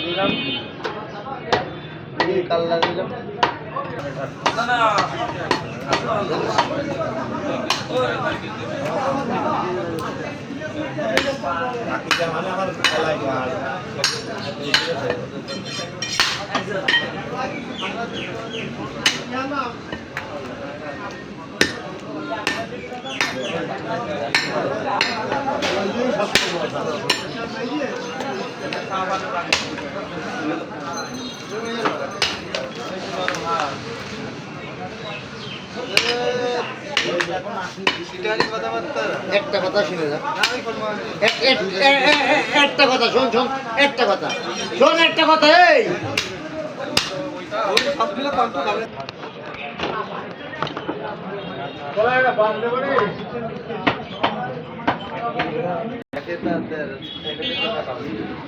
দিলাম কাল্লা দিলাম মানে আমার একটা কথা শুনে যা একটা কথা শোন শোন একটা কথা শোন একটা কথা এই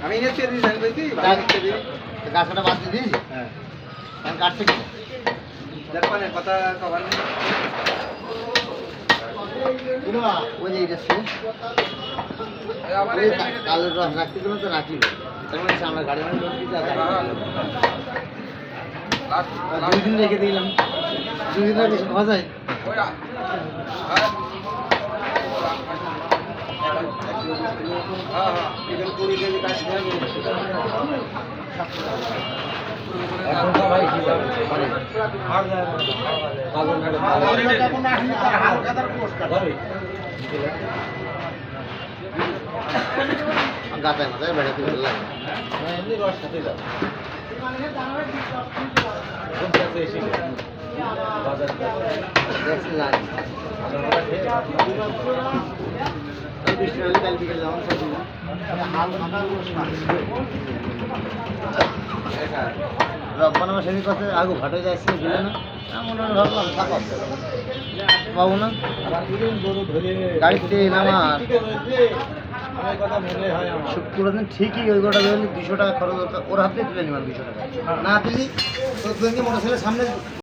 আমি গাছটা বাদ দিয়ে দিয়েছি হ্যাঁ কাটছে কি কথা কবার ওই যে কালের রস রাখতে গেলে তো রাখি আমরা গাড়ি দুই দিন রেখে দিলাম দুই দিন বেশি খাওয়া যায় গাতায় মাথায় বেড়াতে ভালো লাগে এমনি রস খেতে যাবে বৃষ্টি হলে কাল বিকেল যেমন রব্বান আমার সেদিন কথা আগু ঘাটে যাচ্ছে দিলে না মনে হয় ভাবলাম থাকো পাবো না গাড়িতে নামার শুক্রবার দিন ঠিকই ওই গোটা ধরলে 200 টাকা খরচ ওর হাতে তুলে নিলাম 200 টাকা না দিলি তোর মোটর সাইকেলের সামনে